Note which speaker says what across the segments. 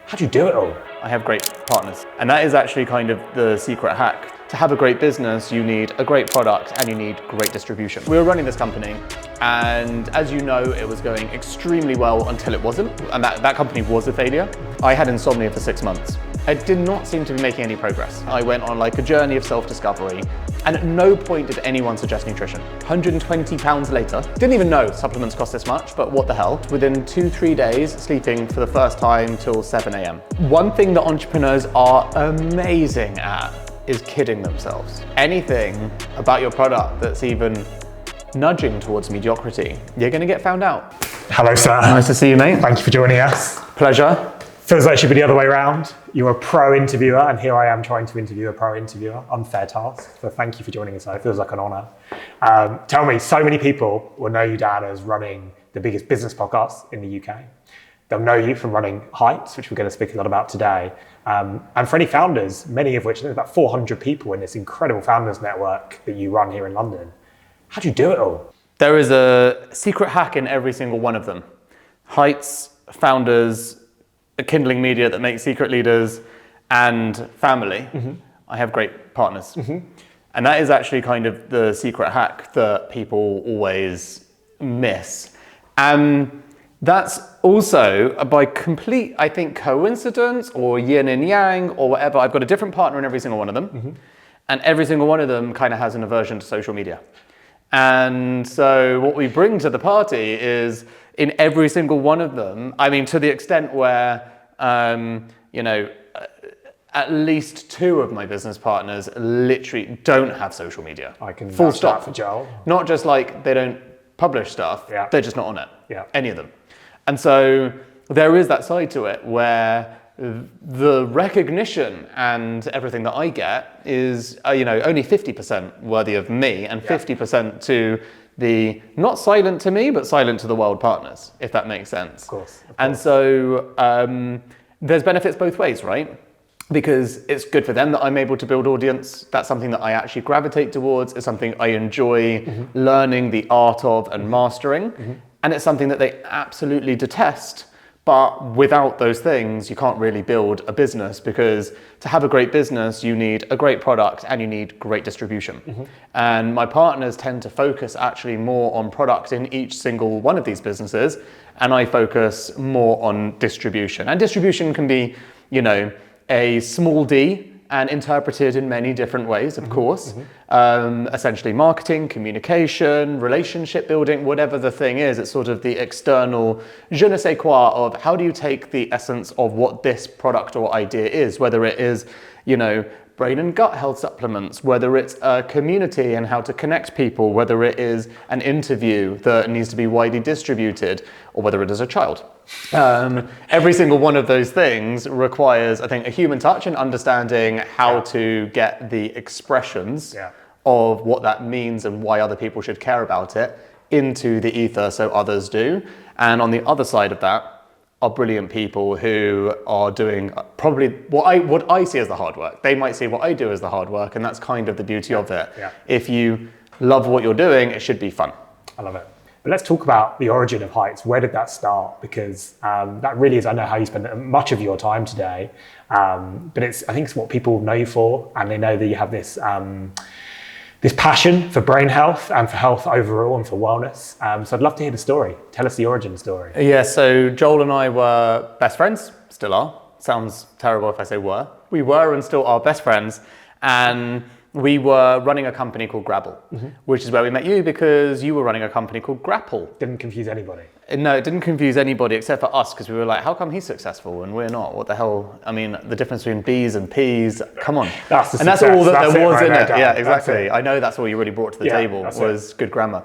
Speaker 1: How do you do it all?
Speaker 2: I have great partners. And that is actually kind of the secret hack. To have a great business, you need a great product and you need great distribution. We were running this company, and as you know, it was going extremely well until it wasn't. And that company was a failure. I had insomnia for 6 months. I did not seem to be making any progress. I went on like a journey of self-discovery, and at no point did anyone suggest nutrition. 120 pounds later, didn't even know supplements cost this much, but what the hell. Within 2-3 days, sleeping for the first time till 7 a.m. One thing that entrepreneurs are amazing at is kidding themselves. Anything about your product that's even nudging towards mediocrity, you're gonna get found out.
Speaker 1: Hello, sir.
Speaker 2: Nice to see you, mate.
Speaker 1: Thank you for joining us.
Speaker 2: Pleasure.
Speaker 1: Feels like it should be the other way around. You're a pro interviewer, and here I am trying to interview a pro interviewer. Unfair task. So thank you for joining us. It feels like an honor. Tell me, so many people will know you, Dan, as running the biggest business podcast in the UK. They'll know you from running Heights, which we're going to speak a lot about today. And for any founders, many of which, there's about 400 people in this incredible founders network that you run here in London. How do you do it all?
Speaker 2: There is a secret hack in every single one of them. Heights, founders, kindling media that makes secret leaders, and family. Mm-hmm. I have great partners. Mm-hmm. And that is actually kind of the secret hack that people always miss. That's also by complete, I think, coincidence or yin and yang or whatever. I've got a different partner in every single one of them. Mm-hmm. And every single one of them kind of has an aversion to social media. And so what we bring to the party is in every single one of them, I mean, to the extent where, at least 2 of my business partners literally don't have social media.
Speaker 1: I can
Speaker 2: full stop
Speaker 1: for Joel.
Speaker 2: Not just like they don't publish stuff,
Speaker 1: yeah.
Speaker 2: They're just not on it,
Speaker 1: yeah.
Speaker 2: Any of them. And so there is that side to it where the recognition and everything that I get is, only 50% worthy of me and 50% to the not silent to me, but silent to the world partners, if that makes sense.
Speaker 1: Of course.
Speaker 2: And so there's benefits both ways, right? Because it's good for them that I'm able to build audience. That's something that I actually gravitate towards. It's something I enjoy learning the art of and mastering. Mm-hmm. And it's something that they absolutely detest. But without those things, you can't really build a business, because to have a great business, you need a great product and you need great distribution. Mm-hmm. And my partners tend to focus actually more on product in each single one of these businesses. And I focus more on distribution. And distribution can be, a small d and interpreted in many different ways, of course. Mm-hmm. Essentially marketing, communication, relationship building, whatever the thing is, it's sort of the external je ne sais quoi of how do you take the essence of what this product or idea is, whether it is, brain and gut health supplements, whether it's a community and how to connect people, whether it is an interview that needs to be widely distributed, or whether it is a child. Every single one of those things requires, I think, a human touch and understanding how to get the expressions of what that means and why other people should care about it into the ether so others do. And on the other side of that are brilliant people who are doing probably what I see as the hard work. They might see what I do as the hard work, and that's kind of the beauty of it. Yeah. If you love what you're doing, it should be fun.
Speaker 1: I love it. But let's talk about the origin of Heights. Where did that start? Because that really is, I know how you spend much of your time today, but I think it's what people know you for, and they know that you have this passion for brain health and for health overall and for wellness. So I'd love to hear the story. Tell us the origin story.
Speaker 2: Yeah, so Joel and I were best friends, still are. Sounds terrible if I say were. We were and still are best friends. And we were running a company called Grapple, which is where we met you because you were running a company called Grapple.
Speaker 1: Didn't confuse anybody.
Speaker 2: No, it didn't confuse anybody except for us, because we were like, how come he's successful and we're not? What the hell? I mean, the difference between B's and P's, come on.
Speaker 1: That's the
Speaker 2: and
Speaker 1: success.
Speaker 2: That's all that there was in it.
Speaker 1: Dan.
Speaker 2: Yeah, exactly. I know that's all you really brought to the table was good grammar.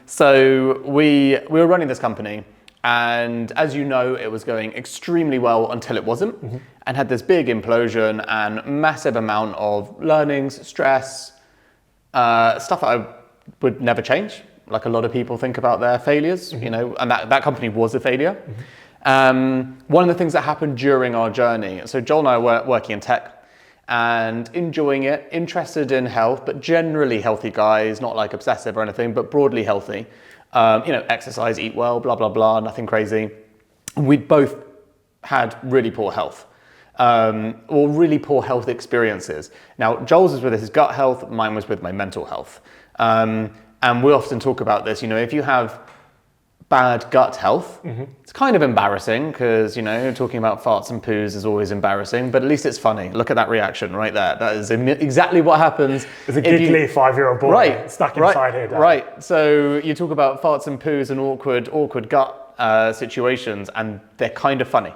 Speaker 2: So we were running this company, and as you know, it was going extremely well until it wasn't, and had this big implosion and massive amount of learnings, stress, stuff that I would never change. Like a lot of people think about their failures, and that company was a failure. One of the things that happened during our journey, so Joel and I were working in tech and enjoying it, interested in health, but generally healthy guys, not like obsessive or anything, but broadly healthy. Exercise, eat well, blah, blah, blah, nothing crazy. We'd both had really poor health. Or really poor health experiences. Now, Joel's was with his gut health, mine was with my mental health. And we often talk about this, if you have bad gut health, it's kind of embarrassing because, talking about farts and poos is always embarrassing, but at least it's funny. Look at that reaction right there. That is exactly what happens.
Speaker 1: There's a giggly 5-year-old boy stuck inside here.
Speaker 2: Right. So you talk about farts and poos and awkward gut situations, and they're kind of funny.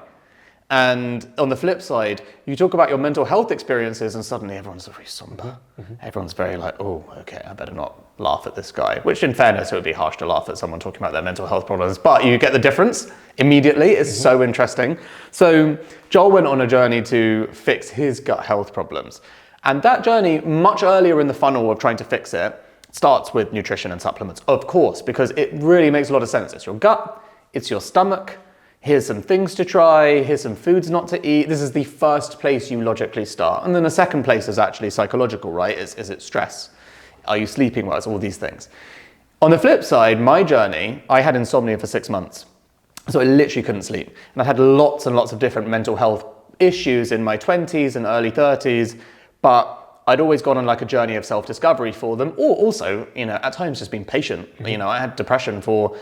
Speaker 2: And on the flip side, you talk about your mental health experiences and suddenly everyone's very somber. Everyone's very like, oh, okay, I better not laugh at this guy. Which in fairness, it would be harsh to laugh at someone talking about their mental health problems, but you get the difference immediately. It's so interesting. So Joel went on a journey to fix his gut health problems. And that journey, much earlier in the funnel of trying to fix it, starts with nutrition and supplements, of course, because it really makes a lot of sense. It's your gut, it's your stomach. Here's some things to try, here's some foods not to eat. This is the first place you logically start. And then the second place is actually psychological, right? Is it stress? Are you sleeping well? It's all these things. On the flip side, my journey, I had insomnia for 6 months. So I literally couldn't sleep. And I'd had lots and lots of different mental health issues in my 20s and early 30s, but I'd always gone on like a journey of self-discovery for them, or also, at times just being patient. I had depression for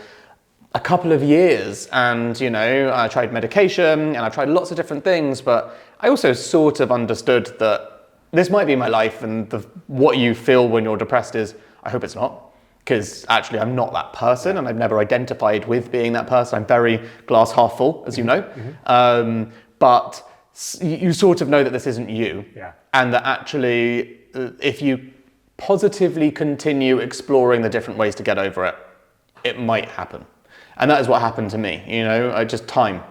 Speaker 2: a couple of years, and I tried medication and I tried lots of different things, but I also sort of understood that this might be my life, and what you feel when you're depressed is, I hope it's not, because actually I'm not that person and I've never identified with being that person. I'm very glass half full, as you know, but you sort of know that this isn't you, and that actually if you positively continue exploring the different ways to get over it, it might happen. And that is what happened to me, just time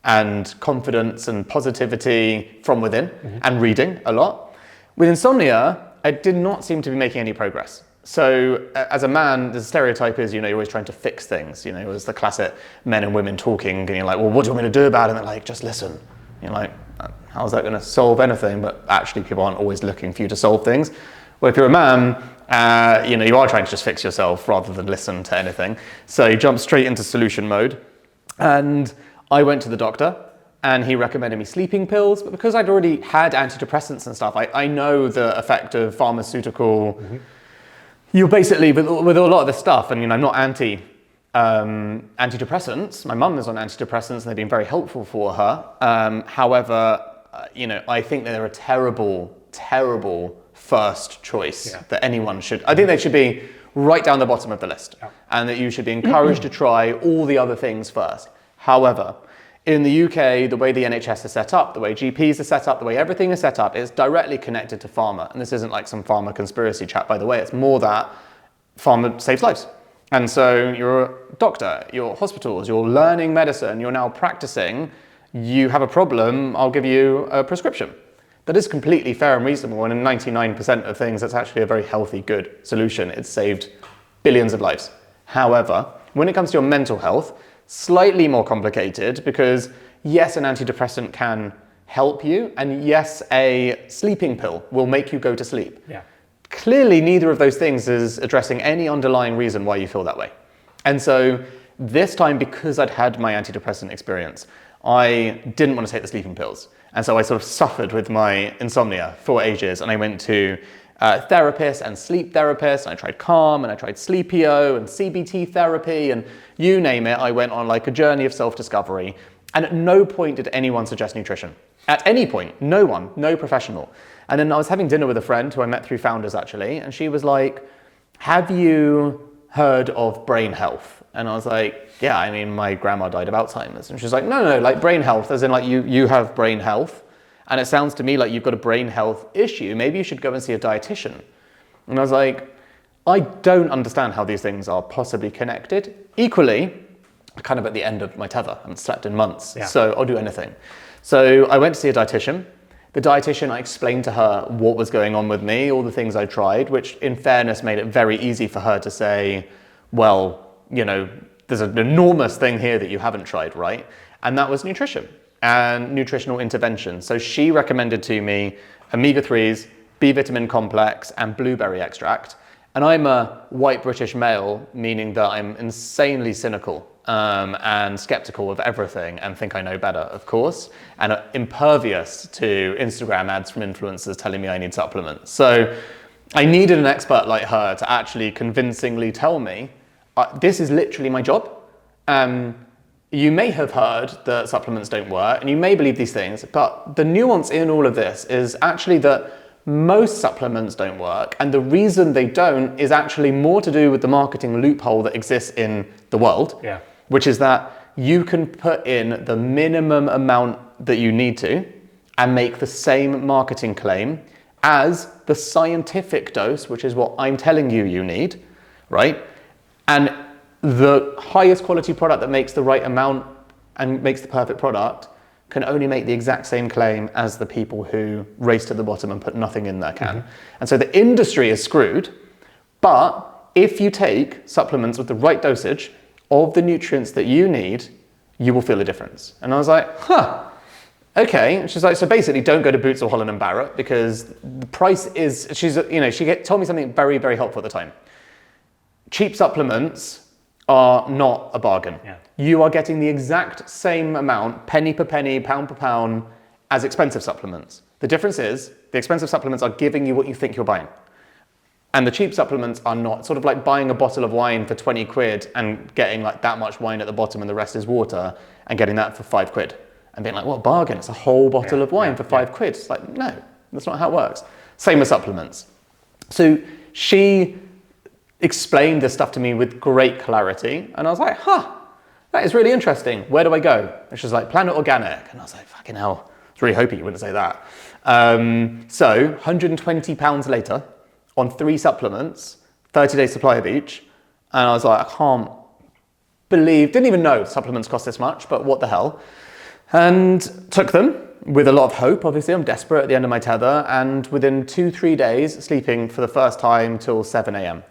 Speaker 2: and confidence and positivity from within and reading a lot. With insomnia, I did not seem to be making any progress. So as a man, the stereotype is, you're always trying to fix things. It was the classic men and women talking, and you're like, well, what do you want me to do about it? And they're like, just listen. You're like, how's that going to solve anything? But actually, people aren't always looking for you to solve things. Well, if you're a man, you are trying to just fix yourself rather than listen to anything. So you jump straight into solution mode. And I went to the doctor and he recommended me sleeping pills. But because I'd already had antidepressants and stuff, I know the effect of pharmaceutical. You're basically, with a lot of this stuff, and I'm not antidepressants. My mum is on antidepressants and they've been very helpful for her. However, I think they're a terrible, terrible first choice that anyone should. I think they should be right down the bottom of the list, and that you should be encouraged to try all the other things first. However, in the UK, the way the NHS is set up, the way GPs are set up, the way everything is set up is directly connected to pharma. And this isn't like some pharma conspiracy chat, by the way. It's more that pharma saves lives. And so you're a doctor, you're hospitals, you're learning medicine, you're now practicing, you have a problem, I'll give you a prescription. That is completely fair and reasonable, and in 99% of things, that's actually a very healthy, good solution. It's saved billions of lives. However, when it comes to your mental health, slightly more complicated, because yes, an antidepressant can help you, and yes, a sleeping pill will make you go to sleep. Clearly, neither of those things is addressing any underlying reason why you feel that way. And so this time, because I'd had my antidepressant experience, I didn't want to take the sleeping pills. And so I sort of suffered with my insomnia for ages. And I went to therapists and sleep therapists. And I tried Calm, and I tried Sleepio and CBT therapy, and you name it. I went on like a journey of self-discovery. And at no point did anyone suggest nutrition. At any point, no one, no professional. And then I was having dinner with a friend who I met through Founders actually. And she was like, have you heard of brain health? And I was like, yeah, I mean, my grandma died of Alzheimer's. And she's like, no, like brain health, as in like you have brain health. And it sounds to me like you've got a brain health issue. Maybe you should go and see a dietitian. And I was like, I don't understand how these things are possibly connected. Equally, kind of at the end of my tether, I haven't slept in months, so I'll do anything. So I went to see a dietitian. The dietitian, I explained to her what was going on with me, all the things I tried, which in fairness made it very easy for her to say, well, there's an enormous thing here that you haven't tried, right? And that was nutrition and nutritional intervention. So she recommended to me omega-3s, B vitamin complex, and blueberry extract. And I'm a white British male, meaning that I'm insanely cynical and skeptical of everything and think I know better, of course, and are impervious to Instagram ads from influencers telling me I need supplements. So I needed an expert like her to actually convincingly tell me, this is literally my job. You may have heard that supplements don't work, and you may believe these things, but the nuance in all of this is actually that most supplements don't work, and the reason they don't is actually more to do with the marketing loophole that exists in the world, which is that you can put in the minimum amount that you need to and make the same marketing claim as the scientific dose, which is what I'm telling you you need, right? And the highest quality product that makes the right amount and makes the perfect product can only make the exact same claim as the people who race to the bottom and put nothing in their can. And so the industry is screwed, but if you take supplements with the right dosage of the nutrients that you need, you will feel a difference. And I was like, okay. And she's like, so basically don't go to Boots or Holland & Barrett because the price is, she told me something very, very helpful at the time. Cheap supplements are not a bargain. You are getting the exact same amount, penny per penny, pound per pound, as expensive supplements. The difference is the expensive supplements are giving you what you think you're buying. And the cheap supplements are not. Sort of like buying a bottle of wine for 20 quid and getting like that much wine at the bottom and the rest is water and getting that for 5 quid. And being like, what a bargain, it's a whole bottle of wine for 5 quid. It's like, no, that's not how it works. Same with supplements. So she explained this stuff to me with great clarity. And I was like, that is really interesting. Where do I go? And she was like, Planet Organic. And I was like, fucking hell, I was really hoping you wouldn't say that. So £120 later on 3 supplements, 30-day supply of each. And I was like, I can't believe, didn't even know supplements cost this much, but what the hell. And took them with a lot of hope. Obviously, I'm desperate at the end of my tether. And within 2-3 days, sleeping for the first time till 7 a.m.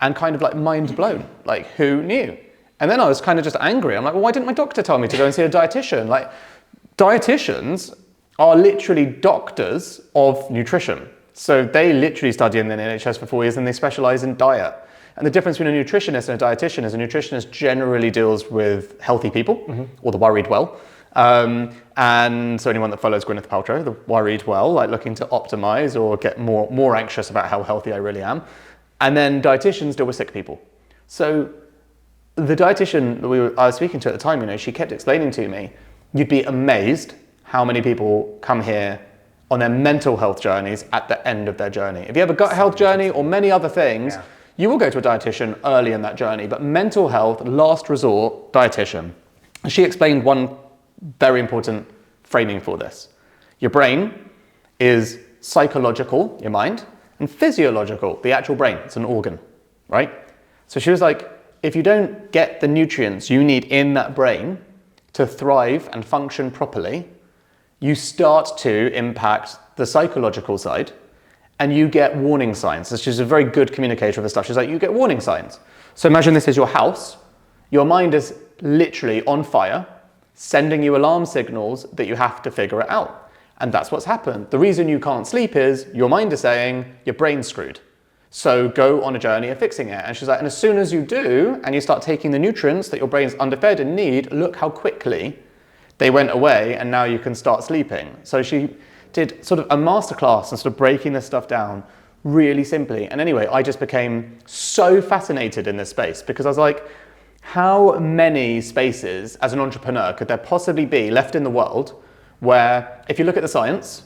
Speaker 2: And kind of like mind blown, like who knew? And then I was kind of just angry. I'm like, well, why didn't my doctor tell me to go and see a dietitian? Like, dietitians are literally doctors of nutrition. So they literally study in the NHS for 4 years and they specialize in diet. And the difference between a nutritionist and a dietitian is a nutritionist generally deals with healthy people or the worried well. And so anyone that follows Gwyneth Paltrow, the worried well, like looking to optimize or get more anxious about how healthy I really am. And then dietitians deal with sick people. So the dietitian that I was speaking to at the time, she kept explaining to me, you'd be amazed how many people come here on their mental health journeys at the end of their journey. If you have a gut health journey or many other things, you will go to a dietitian early in that journey, but mental health, last resort, dietitian. And she explained one very important framing for this. Your brain is psychological, your mind, and physiological, the actual brain, it's an organ, right? So she was like, if you don't get the nutrients you need in that brain to thrive and function properly, you start to impact the psychological side and you get warning signs. So she's a very good communicator of this stuff. She's like, you get warning signs. So imagine this is your house. Your mind is literally on fire, sending you alarm signals that you have to figure it out. And that's what's happened. The reason you can't sleep is your mind is saying your brain's screwed. So go on a journey of fixing it. And she's like, and as soon as you do, and you start taking the nutrients that your brain's underfed and need, look how quickly they went away and now you can start sleeping. So she did sort of a masterclass and sort of breaking this stuff down really simply. And anyway, I just became so fascinated in this space because I was like, how many spaces as an entrepreneur could there possibly be left in the world where if you look at the science,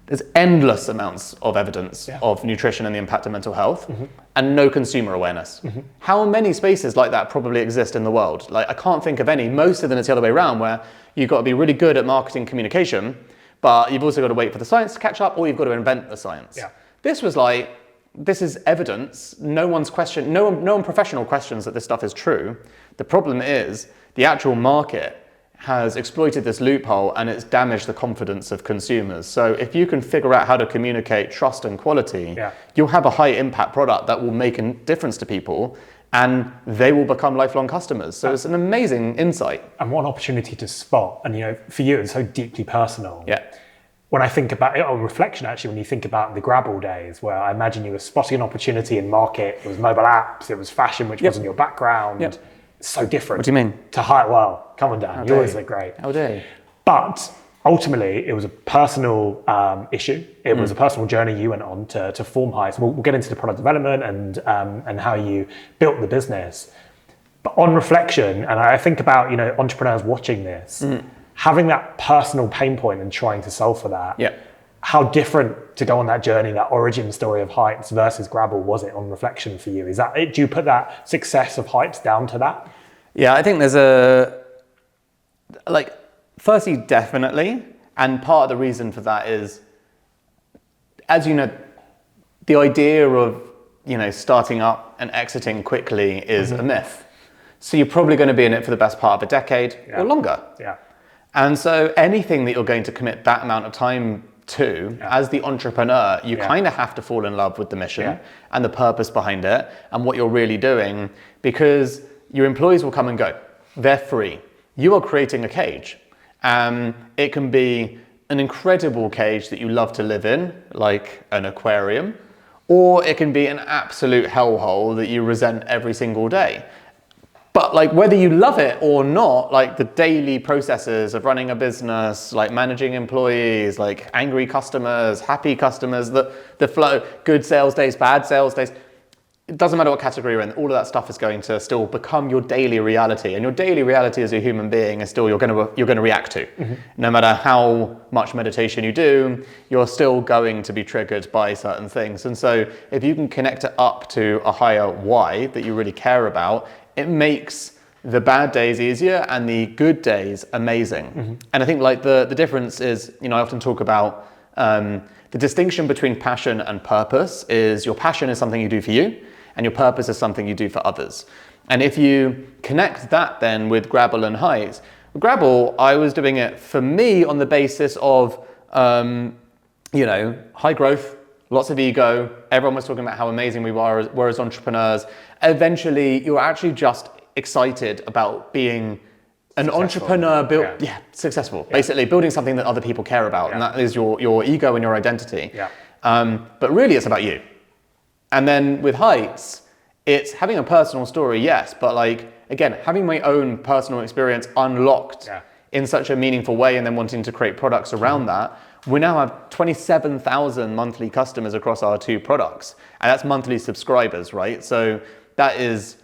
Speaker 2: there's endless amounts of evidence of nutrition and the impact of mental health and no consumer awareness. How many spaces like that probably exist in the world? Like I can't think of any. Most of them it's the other way around where you've got to be really good at marketing communication, but you've also got to wait for the science to catch up or you've got to invent the science. This was like, this is evidence. No one professional questions that this stuff is true. The problem is the actual market has exploited this loophole and it's damaged the confidence of consumers. So if you can figure out how to communicate trust and quality, you'll have a high impact product that will make a difference to people and they will become lifelong customers. So it's an amazing insight.
Speaker 1: And one opportunity to spot, and for you it's so deeply personal. When I think about it, on reflection actually, when you think about the Grabble days where I imagine you were spotting an opportunity in market, it was mobile apps, it was fashion, which wasn't your background. so different.
Speaker 2: What do you mean?
Speaker 1: To Height. Well, come on, Dan. You always look great.
Speaker 2: How dare you?
Speaker 1: But ultimately, it was a personal issue. It was a personal journey you went on to form Heights. We'll get into the product development and how you built the business. But on reflection, and I think about entrepreneurs watching this, having that personal pain point and trying to solve for that.
Speaker 2: Yeah.
Speaker 1: How different to go on that journey, that origin story of Heights versus Grabble was it on reflection for you? Is that do you put that success of Heights down to that?
Speaker 2: Yeah, I think there's firstly, definitely. And part of the reason for that is, as you know, the idea of, starting up and exiting quickly is a myth. So you're probably going to be in it for the best part of a decade or longer.
Speaker 1: Yeah.
Speaker 2: And so anything that you're going to commit that amount of time to, as the entrepreneur, you kind of have to fall in love with the mission and the purpose behind it and what you're really doing, because your employees will come and go. They're free. You are creating a cage. It can be an incredible cage that you love to live in, like an aquarium, or it can be an absolute hellhole that you resent every single day. But whether you love it or not, the daily processes of running a business, managing employees, angry customers, happy customers, the flow, good sales days, bad sales days, it doesn't matter what category you're in, all of that stuff is going to still become your daily reality. And your daily reality as a human being is still you're going to react to. No matter how much meditation you do, you're still going to be triggered by certain things. And so if you can connect it up to a higher why that you really care about, it makes the bad days easier and the good days amazing. And I think the difference is, I often talk about the distinction between passion and purpose is your passion is something you do for you and your purpose is something you do for others. And if you connect that then with Grabble and Heights, Grabble, I was doing it for me on the basis of, high growth, lots of ego. Everyone was talking about how amazing we were as entrepreneurs. Eventually, you're actually just excited about being an successful entrepreneur, successful. Yeah. Basically, building something that other people care about, and that is your ego and your identity.
Speaker 1: Yeah.
Speaker 2: But really, it's about you. And then with Heights, it's having a personal story, yes, but again, having my own personal experience unlocked in such a meaningful way, and then wanting to create products around that. We now have 27,000 monthly customers across our two products, and that's monthly subscribers, right? So that is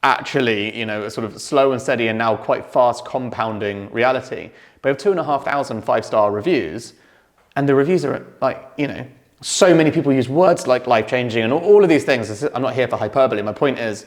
Speaker 2: actually, a sort of slow and steady and now quite fast compounding reality. But we have 2,500 5-star reviews, and the reviews are so many people use words like life-changing and all of these things. I'm not here for hyperbole. My point is,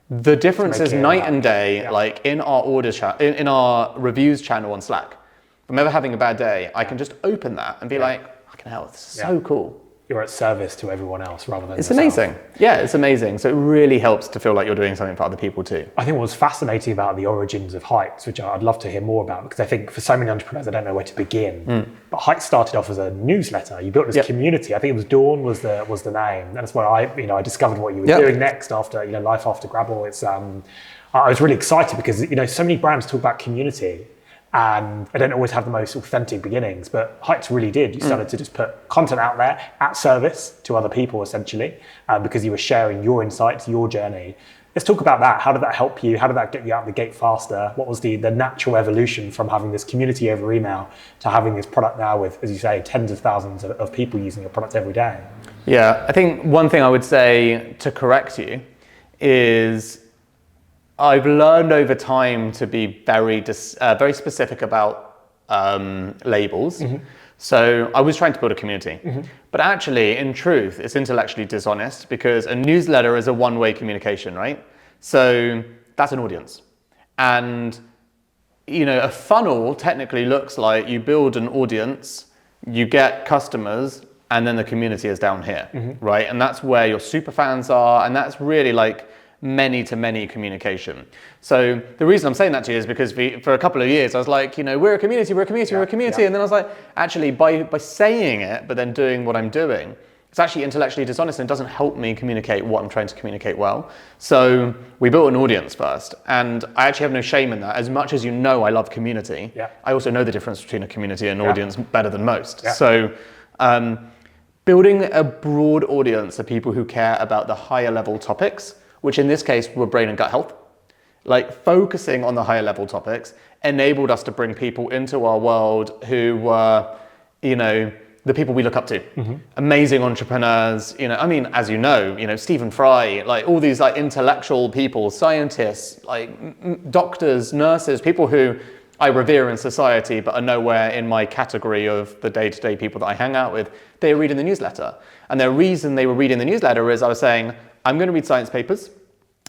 Speaker 2: the difference is night and day, in our in our reviews channel on Slack. If I'm ever having a bad day, I can just open that and be fucking hell, this is so cool.
Speaker 1: You're at service to everyone else rather than
Speaker 2: It's
Speaker 1: yourself.
Speaker 2: amazing. Yeah, it's amazing. So it really helps to feel like you're doing something for other people too.
Speaker 1: I think what's fascinating about the origins of Heights, which I'd love to hear more about, because I think for so many entrepreneurs, I don't know where to begin. But Heights started off as a newsletter. You built this community. I think it was Dawn was the name. And that's where I discovered what you were doing next after, life after Grabble. It's I was really excited because, so many brands talk about community. And I don't always have the most authentic beginnings, but Heights really did. You started to just put content out there at service to other people, essentially, because you were sharing your insights, your journey. Let's talk about that. How did that help you? How did that get you out the gate faster? What was the natural evolution from having this community over email to having this product now with, as you say, tens of thousands of people using your product every day?
Speaker 2: Yeah, I think one thing I would say to correct you is I've learned over time to be very specific about labels. So I was trying to build a community, but actually, in truth, it's intellectually dishonest because a newsletter is a one-way communication, right? So that's an audience. And, a funnel technically looks like you build an audience, you get customers, and then the community is down here, right? And that's where your super fans are, and that's really many-to-many communication. So the reason I'm saying that to you is because for a couple of years I was like, we're a community, we're a community. And then I was like, actually by saying it, but then doing what I'm doing, it's actually intellectually dishonest and it doesn't help me communicate what I'm trying to communicate well. So we built an audience first, and I actually have no shame in that. As much as I love community, I also know the difference between a community and an audience better than most. So building a broad audience of people who care about the higher level topics, which in this case were brain and gut health, like focusing on the higher level topics enabled us to bring people into our world who were, you know, the people we look up to. Amazing entrepreneurs, you know, I mean, as you know, Stephen Fry, like all these like intellectual people, scientists, like doctors, nurses, people who I revere in society but are nowhere in my category of the day-to-day people that I hang out with. They were reading the newsletter. And the reason they were reading the newsletter is I was saying, I'm going to read science papers.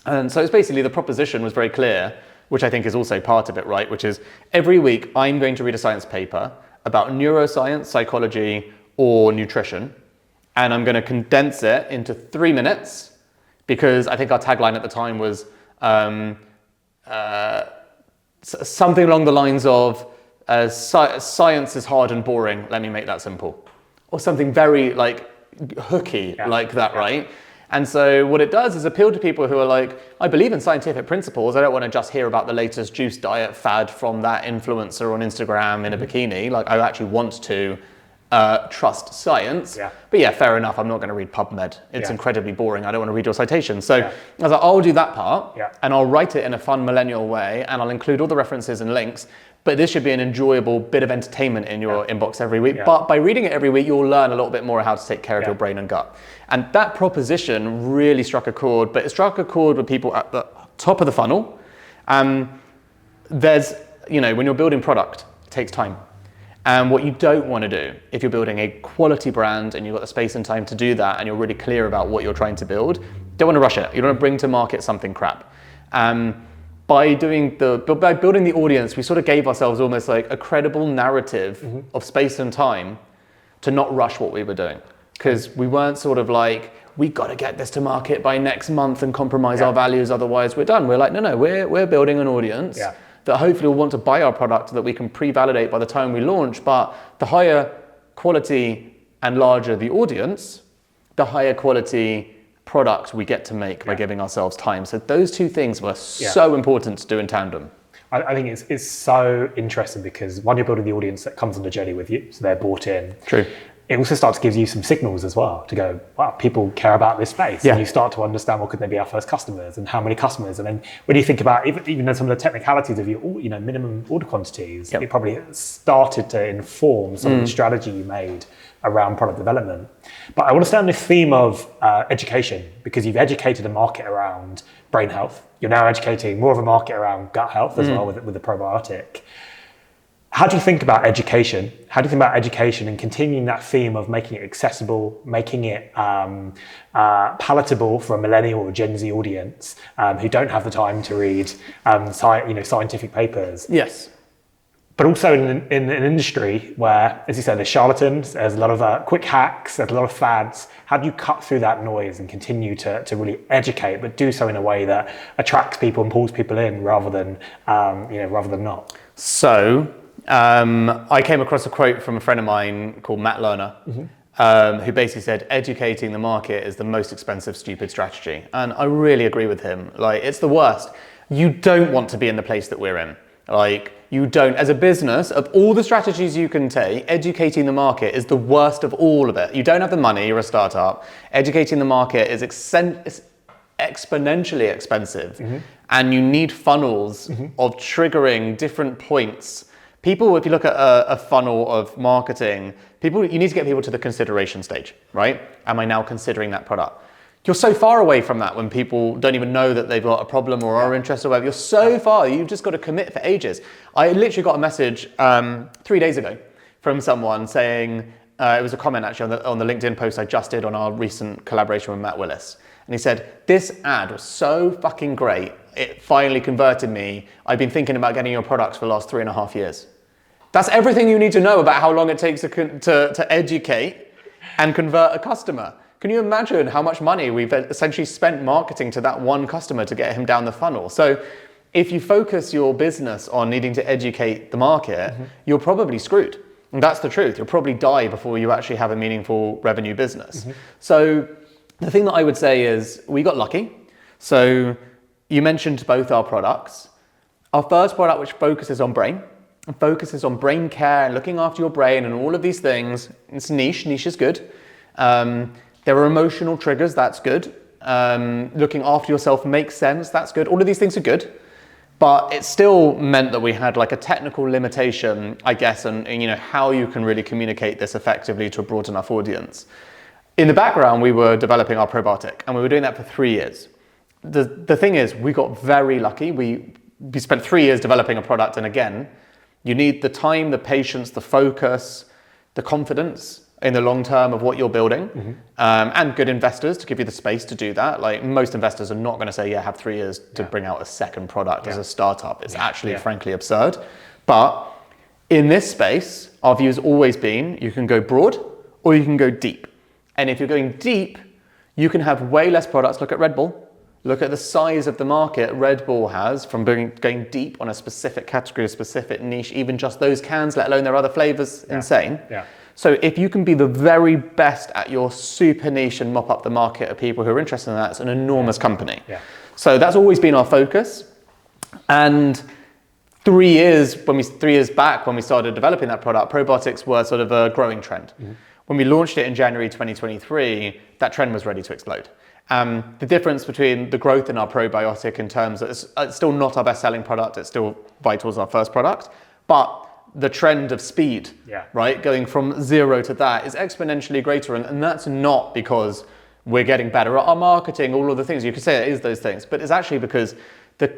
Speaker 2: And so it's basically the proposition was very clear, which I think is also part of it, right? Which is every week I'm going to read a science paper about neuroscience, psychology, or nutrition. And I'm going to condense it into 3 minutes because I think our tagline at the time was something along the lines of science is hard and boring, let me make that simple. Or something very like hooky like that, right? And so what it does is appeal to people who are like, I believe in scientific principles. I don't want to just hear about the latest juice diet fad from that influencer on Instagram in a bikini. Like I actually want to trust science. But yeah, fair enough. I'm not going to read PubMed. It's incredibly boring. I don't want to read your citations. So I was like, I'll do that part and I'll write it in a fun millennial way and I'll include all the references and links. But this should be an enjoyable bit of entertainment in your inbox every week. But by reading it every week, you'll learn a little bit more how to take care of your brain and gut. And that proposition really struck a chord, but it struck a chord with people at the top of the funnel. There's, you know, when you're building product, it takes time. And what you don't want to do, if you're building a quality brand and you've got the space and time to do that, and you're really clear about what you're trying to build, don't want to rush it. You don't want to bring to market something crap. By building the audience, we sort of gave ourselves almost like a credible narrative of space and time to not rush what we were doing. Because we weren't sort of like, we got to get this to market by next month and compromise our values, otherwise we're done. We're like, no, we're building an audience that hopefully will want to buy our product that we can pre-validate by the time we launch. But the higher quality and larger the audience, the higher quality product we get to make by giving ourselves time. So those two things were so important to do in tandem.
Speaker 1: I think it's so interesting because one, you're building the audience that comes on the journey with you, so they're bought in.
Speaker 2: True.
Speaker 1: It also starts to give you some signals as well to go, wow, people care about this space. And you start to understand, well, could they be our first customers and how many customers? And then when you think about even some of the technicalities of your, minimum order quantities, it probably started to inform some of the strategy you made around product development. But I want to stay on this theme of education, because you've educated a market around brain health. You're now educating more of a market around gut health as well with the probiotic. How do you think about education? How do you think about education and continuing that theme of making it accessible, making it palatable for a millennial or Gen Z audience who don't have the time to read scientific papers?
Speaker 2: Yes.
Speaker 1: But also in an industry where, as you said, there's charlatans, there's a lot of quick hacks, there's a lot of fads. How do you cut through that noise and continue to really educate, but do so in a way that attracts people and pulls people in rather than not?
Speaker 2: So I came across a quote from a friend of mine called Matt Lerner, who basically said, educating the market is the most expensive, stupid strategy. And I really agree with him. Like, it's the worst. You don't want to be in the place that we're in. Like, you don't, as a business, of all the strategies you can take, educating the market is the worst of all of it. You don't have the money, you're a startup. Educating the market is exponentially expensive. And you need funnels of triggering different points. People, if you look at a funnel of marketing, you need to get people to the consideration stage, right? Am I now considering that product? You're so far away from that when people don't even know that they've got a problem or are interested or whatever. You're so far, you've just got to commit for ages. I literally got a message 3 days ago from someone saying, it was a comment actually on the LinkedIn post I just did on our recent collaboration with Matt Willis. And he said, this ad was so fucking great, it finally converted me. I've been thinking about getting your products for the last 3.5 years. That's everything you need to know about how long it takes to educate and convert a customer. Can you imagine how much money we've essentially spent marketing to that one customer to get him down the funnel? So if you focus your business on needing to educate the market, you're probably screwed. And that's the truth. You'll probably die before you actually have a meaningful revenue business. So the thing that I would say is we got lucky. So you mentioned both our products. Our first product, which focuses on brain, and focuses on brain care and looking after your brain and all of these things. It's niche. Niche is good. There are emotional triggers. That's good. Looking after yourself makes sense. That's good. All of these things are good. But it still meant that we had like a technical limitation, I guess, and you know, how you can really communicate this effectively to a broad enough audience. In the background, we were developing our probiotic, and we were doing that for 3 years. The thing is, we got very lucky. We spent 3 years developing a product, and again, you need the time, the patience, the focus, the confidence in the long term of what you're building, and good investors to give you the space to do that. Like most investors are not going to say, yeah, have 3 years to bring out a second product as a startup. It's actually frankly absurd. But in this space, our view has always been, you can go broad or you can go deep. And if you're going deep, you can have way less products. Look at Red Bull. Look at the size of the market Red Bull has from going deep on a specific category, a specific niche, even just those cans, let alone their other flavors, insane. So if you can be the very best at your super niche and mop up the market of people who are interested in that, it's an enormous company. So that's always been our focus. And 3 years back when we started developing that product, probiotics were sort of a growing trend. When we launched it in January 2023, that trend was ready to explode. The difference between the growth in our probiotic in terms of it's still not our best-selling product, it's still Vital as our first product, but the trend of speed, right, going from 0 to that is exponentially greater, and that's not because we're getting better at our marketing, all of the things. You could say it is those things, but it's actually because the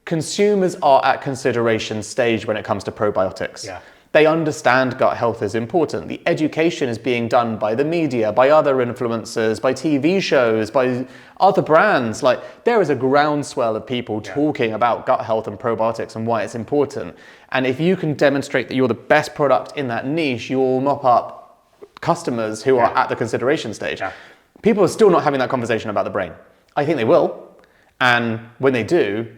Speaker 2: consumers are at consideration stage when it comes to probiotics. They understand gut health is important. The education is being done by the media, by other influencers, by TV shows, by other brands. Like there is a groundswell of people talking about gut health and probiotics and why it's important. And if you can demonstrate that you're the best product in that niche, you will mop up customers who are at the consideration stage. People are still not having that conversation about the brain. I think they will. And when they do,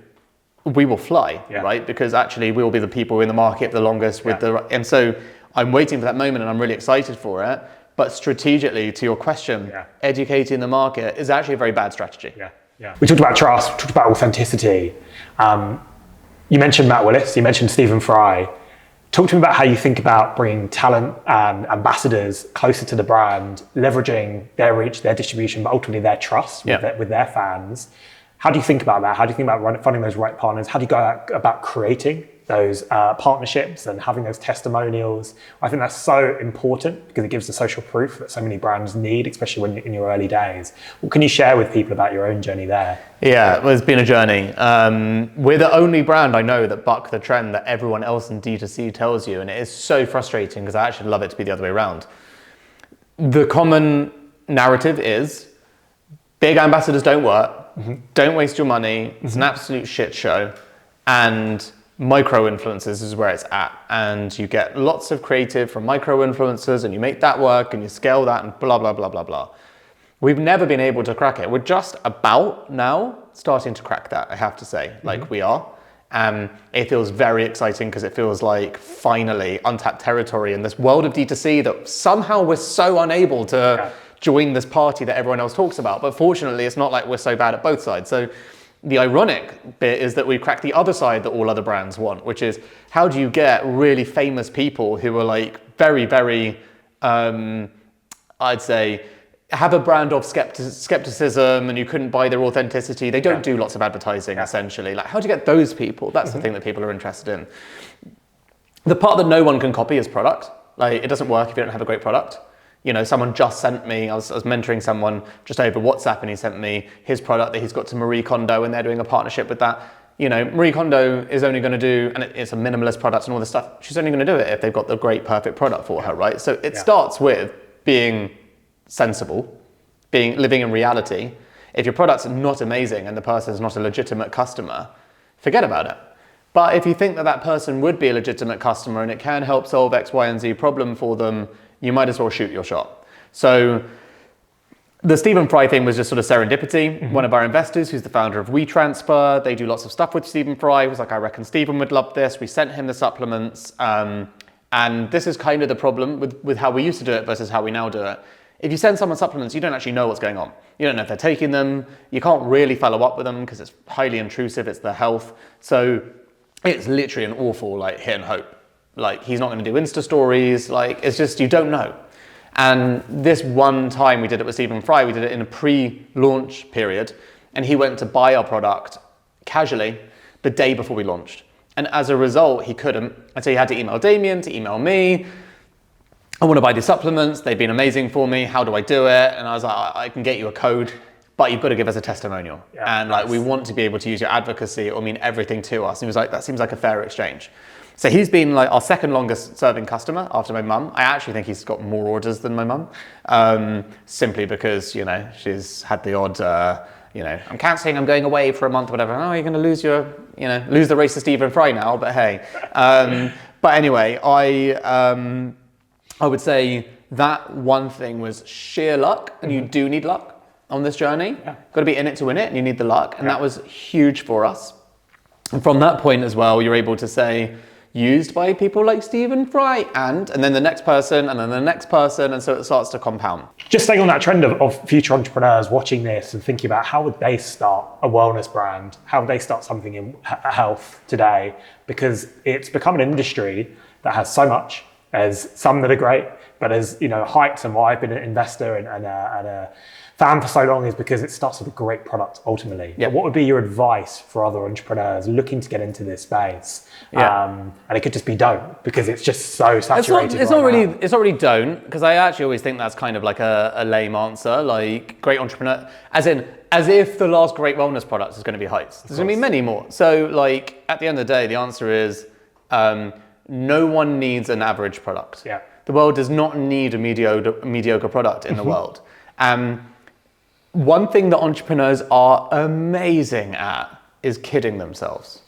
Speaker 2: we will fly, right? Because actually we will be the people in the market the longest with and so I'm waiting for that moment and I'm really excited for it. But strategically, to your question, educating the market is actually a very bad strategy.
Speaker 1: We talked about trust, we talked about authenticity. You mentioned Matt Willis, you mentioned Stephen Fry. Talk to me about how you think about bringing talent and ambassadors closer to the brand, leveraging their reach, their distribution, but ultimately their trust with their fans. How do you think about that? How do you think about finding those right partners? How do you go about creating those partnerships and having those testimonials? I think that's so important because it gives the social proof that so many brands need, especially when you're in your early days. What can you share with people about your own journey there?
Speaker 2: Yeah, well, it's been a journey. We're the only brand I know that buck the trend that everyone else in D2C tells you, and it is so frustrating because I actually love it to be the other way around. The common narrative is big ambassadors don't work. Don't waste your money. It's an absolute shit show. And micro influencers is where it's at. And you get lots of creative from micro influencers and you make that work and you scale that and blah, blah, blah, blah, blah. We've never been able to crack it. We're just about now starting to crack that, I have to say, like we are. It feels very exciting because it feels like finally untapped territory in this world of D2C that somehow we're so unable to join this party that everyone else talks about. But fortunately, it's not like we're so bad at both sides. So the ironic bit is that we've cracked the other side that all other brands want, which is how do you get really famous people who are like very, very, I'd say, have a brand of skepticism and you couldn't buy their authenticity. They don't do lots of advertising, essentially. Like, how do you get those people? That's the thing that people are interested in. The part that no one can copy is product. Like, it doesn't work if you don't have a great product. You know, someone just sent me, I was mentoring someone just over WhatsApp and he sent me his product that he's got to Marie Kondo and they're doing a partnership with that. You know, Marie Kondo is only going to do, and it's a minimalist product and all this stuff, she's only going to do it if they've got the great, perfect product for her, right? So it starts with being sensible, living in reality. If your product's not amazing and the person's not a legitimate customer, forget about it. But if you think that that person would be a legitimate customer and it can help solve X, Y, and Z problem for them, you might as well shoot your shot. So the Stephen Fry thing was just sort of serendipity. One of our investors, who's the founder of WeTransfer, they do lots of stuff with Stephen Fry, was like, I reckon Stephen would love this. We sent him the supplements. And this is kind of the problem with how we used to do it versus how we now do it. If you send someone supplements, you don't actually know what's going on. You don't know if they're taking them. You can't really follow up with them because it's highly intrusive. It's their health. So it's literally an awful like hit and hope. Like he's not going to do Insta stories. Like it's just, you don't know. And this one time we did it with Stephen Fry, we did it in a pre-launch period and he went to buy our product casually, the day before we launched. And as a result, he couldn't. And so he had to email Damien, to email me. I want to buy these supplements. They've been amazing for me. How do I do it? And I was like, I can get you a code, but you've got to give us a testimonial. Yeah, and like, we want to be able to use your advocacy or mean everything to us. And he was like, that seems like a fair exchange. So he's been like our second longest serving customer after my mum. I actually think he's got more orders than my mum, simply because, you know, she's had the odd, you know, I'm cancelling, I'm going away for a month, whatever. Oh, you're going to lose your, you know, lose the race to Stephen Fry now, but hey. But anyway, I would say that one thing was sheer luck, and you do need luck on this journey. Yeah. Got to be in it to win it, and you need the luck, and that was huge for us. And from that point as well, you're able to say, used by people like Stephen Fry, and then the next person, and then the next person, and so it starts to compound.
Speaker 1: Just staying on that trend of future entrepreneurs watching this and thinking about how would they start a wellness brand, how would they start something in health today, because it's become an industry that has so much. There's some that are great, but as you know, heights, and why I've been an investor and a fan for so long is because it starts with a great product ultimately.
Speaker 2: Yeah.
Speaker 1: But what would be your advice for other entrepreneurs looking to get into this space? And it could just be don't, because it's just so saturated.
Speaker 2: It's not really don't, because I actually always think that's kind of like a lame answer. Like, great entrepreneur, as if the last great wellness product is going to be heights. There's going to be many more. So like, at the end of the day, the answer is no one needs an average product.
Speaker 1: Yeah.
Speaker 2: The world does not need a mediocre product in the world. One thing that entrepreneurs are amazing at is kidding themselves,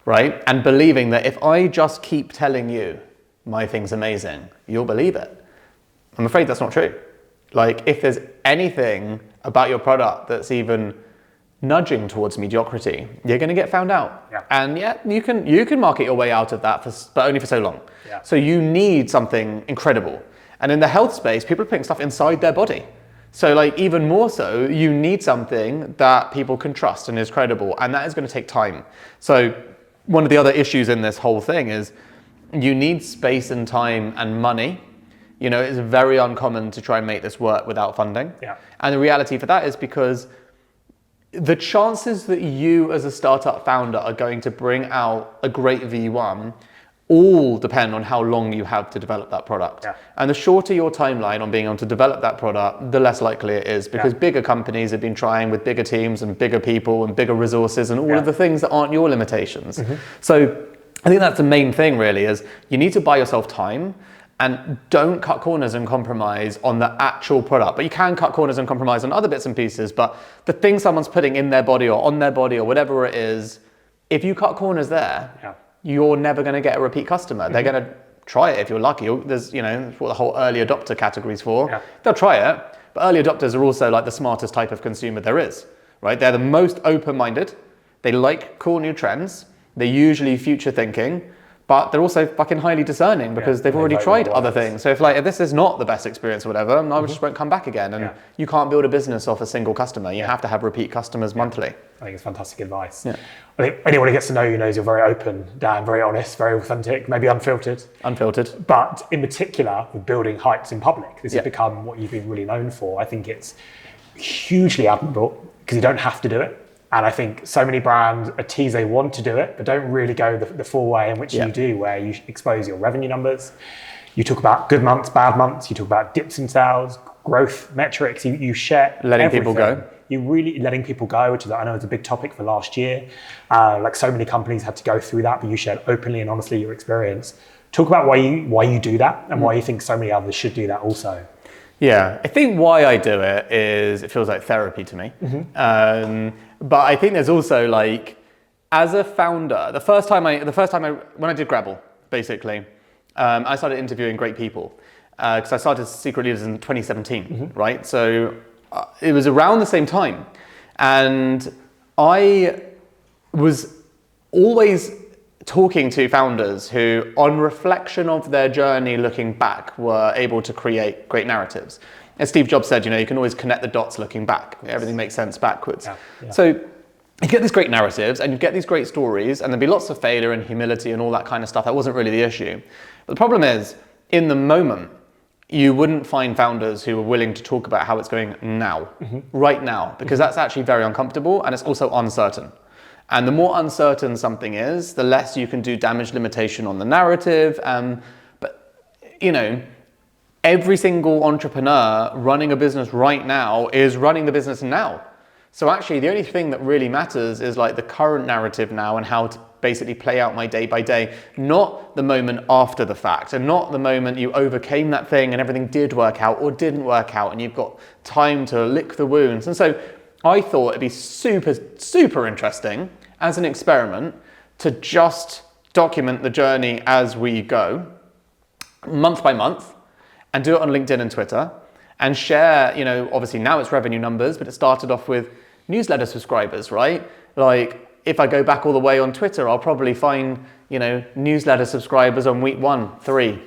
Speaker 2: right? And believing that if I just keep telling you my thing's amazing, you'll believe it. I'm afraid that's not true. Like, if there's anything about your product that's even nudging towards mediocrity, you're going to get found out. Yeah. And yeah, you can market your way out of that, but only for so long. Yeah. So you need something incredible. And in the health space, people are putting stuff inside their body. So like, even more so, you need something that people can trust and is credible, and that is going to take time. So one of the other issues in this whole thing is you need space and time and money. You know, it's very uncommon to try and make this work without funding. Yeah. And the reality for that is because the chances that you as a startup founder are going to bring out a great V1 all depend on how long you have to develop that product. Yeah. And the shorter your timeline on being able to develop that product, the less likely it is, because bigger companies have been trying with bigger teams and bigger people and bigger resources and all of the things that aren't your limitations. So I think that's the main thing really, is you need to buy yourself time and don't cut corners and compromise on the actual product. But you can cut corners and compromise on other bits and pieces, but the thing someone's putting in their body or on their body or whatever it is, if you cut corners there, you're never going to get a repeat customer. They're going to try it if you're lucky. There's, you know, what the whole early adopter category is for. Yeah. They'll try it, but early adopters are also like the smartest type of consumer there is, right? They're the most open-minded. They like cool new trends. They're usually future thinking, but they're also fucking highly discerning because they've already tried other things. So if this is not the best experience or whatever, I just won't come back again. And you can't build a business off a single customer. You have to have repeat customers monthly.
Speaker 1: I think it's fantastic advice. Yeah. I think anyone who gets to know you knows you're very open, Dan, very honest, very authentic, maybe unfiltered.
Speaker 2: Unfiltered.
Speaker 1: But in particular, with building heights in public, this has become what you've been really known for. I think it's hugely admirable because you don't have to do it. And I think so many brands tease they want to do it, but don't really go the full way in which you do, where you expose your revenue numbers. You talk about good months, bad months. You talk about dips in sales, growth metrics. You share
Speaker 2: letting
Speaker 1: everything.
Speaker 2: People go.
Speaker 1: You really letting people go, which is, I know is a big topic for last year. Like so many companies had to go through that, but you shared openly and honestly your experience. Talk about why you do that and why you think so many others should do that also.
Speaker 2: Yeah, I think why I do it is it feels like therapy to me. But I think there's also like, as a founder, the first time when I did Grabble, basically, I started interviewing great people because I started Secret Leaders in 2017, right? So it was around the same time, and I was always talking to founders who, on reflection of their journey looking back, were able to create great narratives. As Steve Jobs said, you can always connect the dots looking back. Everything makes sense backwards. So you get these great narratives and you get these great stories, and there'd be lots of failure and humility and all that kind of stuff. That wasn't really the issue. But the problem is, in the moment, you wouldn't find founders who are willing to talk about how it's going now, right now, because that's actually very uncomfortable and it's also uncertain. And the more uncertain something is, the less you can do damage limitation on the narrative. But, you know, every single entrepreneur running a business right now is running the business now. So actually, the only thing that really matters is like the current narrative now and how to basically play out my day by day, not the moment after the fact, and not the moment you overcame that thing and everything did work out or didn't work out and you've got time to lick the wounds. And so I thought it'd be super, super interesting as an experiment to just document the journey as we go, month by month, and do it on LinkedIn and Twitter, and share, you know, obviously now it's revenue numbers, but it started off with newsletter subscribers, right? Like, if I go back all the way on Twitter, I'll probably find, you know, newsletter subscribers on week 1, 3,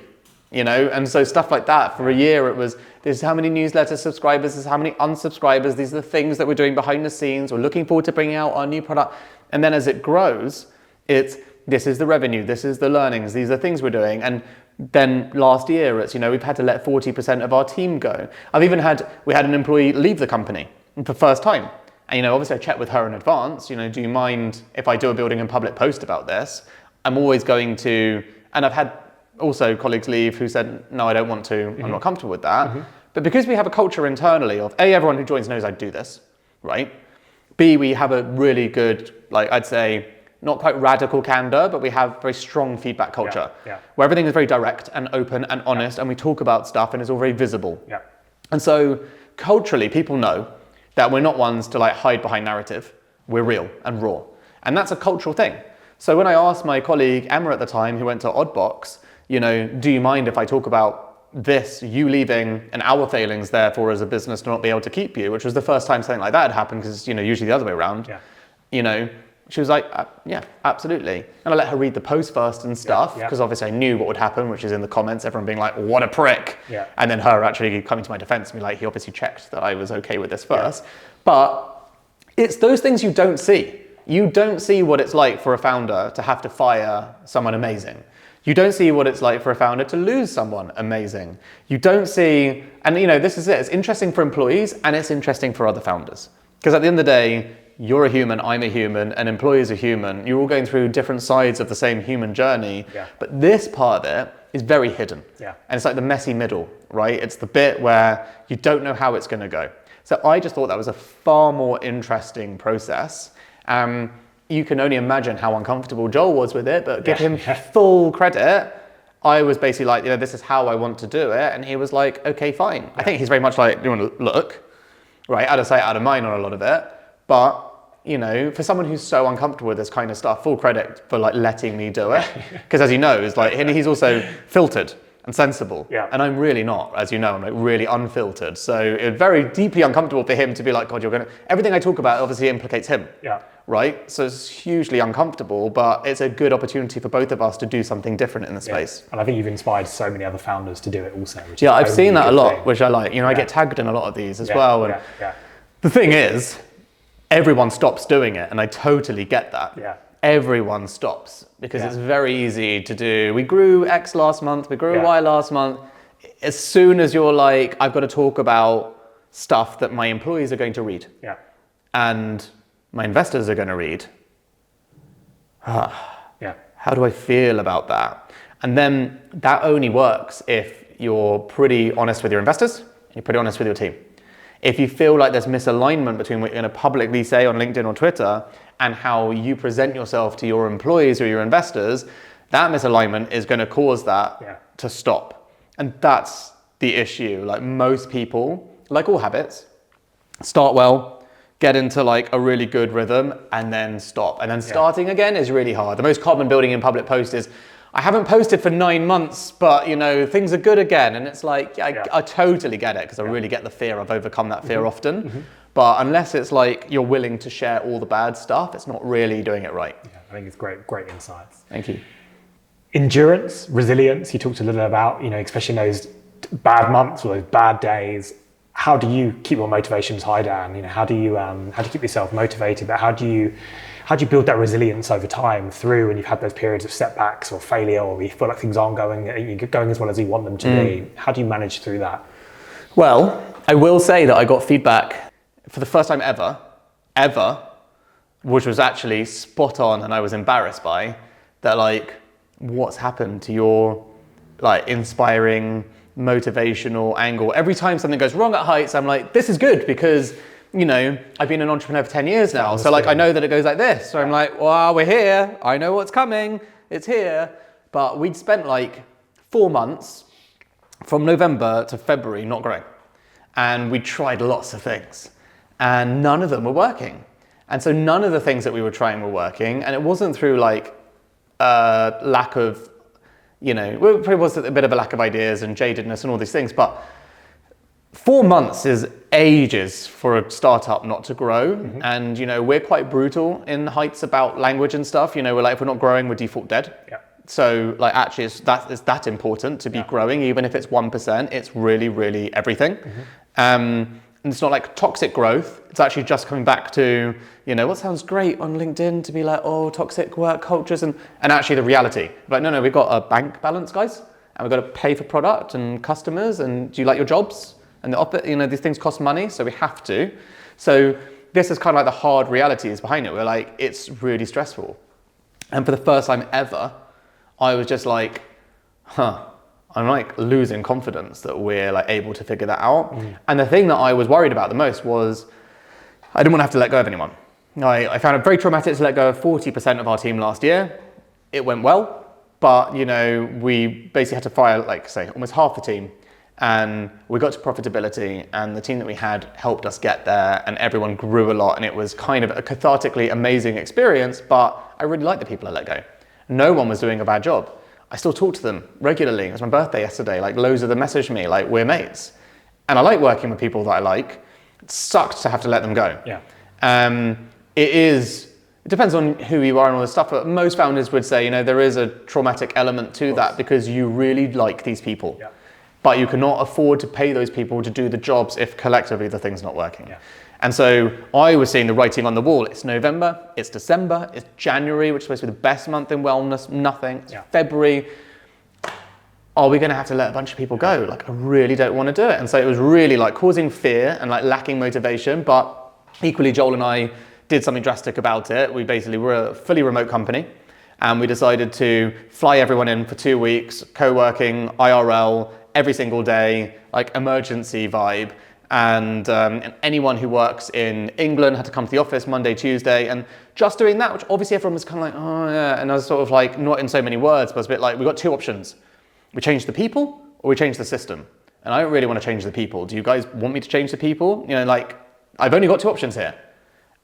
Speaker 2: you know? And so stuff like that. For a year, it was, this is how many newsletter subscribers, this is how many unsubscribers, these are the things that we're doing behind the scenes, we're looking forward to bringing out our new product. And then as it grows, it's, this is the revenue, this is the learnings, these are things we're doing. And then last year, it's, you know, we've had to let 40% of our team go. We had an employee leave the company for the first time. And, you know, obviously I checked with her in advance, you know, do you mind if I do a building and public post about this? I'm always going to, and I've had also colleagues leave who said, no, I don't want to, I'm not comfortable with that. But because we have a culture internally of A, everyone who joins knows I do this, right? B, we have a really good, like I'd say, not quite radical candor, but we have very strong feedback culture where everything is very direct and open and honest and we talk about stuff and it's all very visible. And so culturally, people know that we're not ones to like hide behind narrative. We're real and raw. And that's a cultural thing. So when I asked my colleague Emma at the time, who went to Oddbox, you know, do you mind if I talk about this, you leaving and our failings therefore as a business to not be able to keep you, which was the first time something like that had happened because, you know, usually the other way around, you know, she was like, yeah, absolutely. And I let her read the post first and stuff, because obviously I knew what would happen, which is in the comments, everyone being like, what a prick. And then her actually coming to my defense and be like, he obviously checked that I was okay with this first. But it's those things you don't see. You don't see what it's like for a founder to have to fire someone amazing. You don't see what it's like for a founder to lose someone amazing. You don't see, and you know, this is it. It's interesting for employees and it's interesting for other founders. Because at the end of the day, you're a human, I'm a human, and employees are human. You're all going through different sides of the same human journey. But this part of it is very hidden. And it's like the messy middle, right? It's the bit where you don't know how it's going to go. So I just thought that was a far more interesting process. You can only imagine how uncomfortable Joel was with it, but give him full credit. I was basically like, you know, this is how I want to do it. And he was like, okay, fine. I think he's very much like, you want to look, right? Out of sight, out of mind on a lot of it. But, you know, for someone who's so uncomfortable with this kind of stuff, full credit for like letting me do it. Because as you know, it's like, and he's also filtered and sensible. And I'm really not, as you know, I'm like really unfiltered. So it was very deeply uncomfortable for him to be like, God, you're going to, everything I talk about obviously implicates him. Right? So it's hugely uncomfortable, but it's a good opportunity for both of us to do something different in the space.
Speaker 1: And I think you've inspired so many other founders to do it also. Which
Speaker 2: I've seen that a lot, which I like. You know, I get tagged in a lot of these as well. And the thing is, everyone stops doing it, and I totally get that. Everyone stops because it's very easy to do. We grew X last month, we grew Y last month. As soon as you're like, I've got to talk about stuff that my employees are going to read. And my investors are going to read. How do I feel about that? And then that only works if you're pretty honest with your investors and you're pretty honest with your team. If you feel like there's misalignment between what you're going to publicly say on LinkedIn or Twitter and how you present yourself to your employees or your investors, that misalignment is going to cause that to stop. And that's the issue. Like most people, like all habits, start well, get into like a really good rhythm and then stop. And then starting again is really hard. The most common building in public post is, I haven't posted for 9 months, but you know, things are good again. And it's like, I totally get it because I really get the fear. I've overcome that fear often. But unless it's like you're willing to share all the bad stuff, it's not really doing it right.
Speaker 1: I think it's great insights.
Speaker 2: Thank you.
Speaker 1: Endurance, resilience, you talked a little about, you know, especially in those bad months or those bad days. How do you keep your motivations high, Dan? You know, how do you keep yourself motivated? But how do you build that resilience over time through when you've had those periods of setbacks or failure, or you feel like things aren't going as well as you want them to be? How do you manage through that?
Speaker 2: Well, I will say that I got feedback for the first time ever, which was actually spot on, and I was embarrassed by that. Like, what's happened to your like inspiring, motivational angle? Every time something goes wrong at Heights, I'm like, this is good because, you know, I've been an entrepreneur for 10 years now. So like, I know that it goes like this. So I'm like, well, we're here. I know what's coming. It's here. But we'd spent like 4 months from November to February not growing. And we tried lots of things and none of them were working. And so none of the things that we were trying were working. And it wasn't through like lack of, you know, it probably was a bit of a lack of ideas and jadedness and all these things, but 4 months is ages for a startup not to grow. Mm-hmm. And, you know, we're quite brutal in Heights about language and stuff. You know, we're like, if we're not growing, we're default dead. Yeah. So like, actually it's that important to be growing, even if it's 1%, it's really, really everything. Mm-hmm. And it's not like toxic growth. It's actually just coming back to, you know, what sounds great on LinkedIn to be like, oh, toxic work cultures and actually the reality. But no, we've got a bank balance, guys, and we've got to pay for product and customers. And do you like your jobs? And you know, these things cost money, so we have to. So this is kind of like the hard realities behind it. We're like, it's really stressful. And for the first time ever, I was just like, I'm like losing confidence that we're like able to figure that out. Mm. And the thing that I was worried about the most was I didn't want to have to let go of anyone. I found it very traumatic to let go of 40% of our team last year. It went well, but you know, we basically had to fire like say almost half the team, and we got to profitability, and the team that we had helped us get there, and everyone grew a lot, and it was kind of a cathartically amazing experience. But I really liked the people I let go. No one was doing a bad job. I still talk to them regularly. It was my birthday yesterday. Like loads of them messaged me like, we're mates. And I like working with people that I like. It sucked to have to let them go. Yeah. It depends on who you are and all this stuff, but most founders would say, you know, there is a traumatic element to that because you really like these people. Yeah. But you cannot afford to pay those people to do the jobs if collectively the thing's not working. Yeah. And so I was seeing the writing on the wall. It's November, it's December, it's January, which is supposed to be the best month in wellness, nothing. It's February. Are we going to have to let a bunch of people go? Like, I really don't want to do it. And so it was really like causing fear and like lacking motivation. But equally, Joel and I did something drastic about it. We basically were a fully remote company, and we decided to fly everyone in for 2 weeks, co-working, IRL, every single day, like emergency vibe. And anyone who works in England had to come to the office Monday, Tuesday, and just doing that, which obviously everyone was kind of like, oh yeah, and I was sort of like, not in so many words, but I was a bit like, we've got 2 options. We change the people or we change the system. And I don't really want to change the people. Do you guys want me to change the people? You know, like, I've only got 2 options here.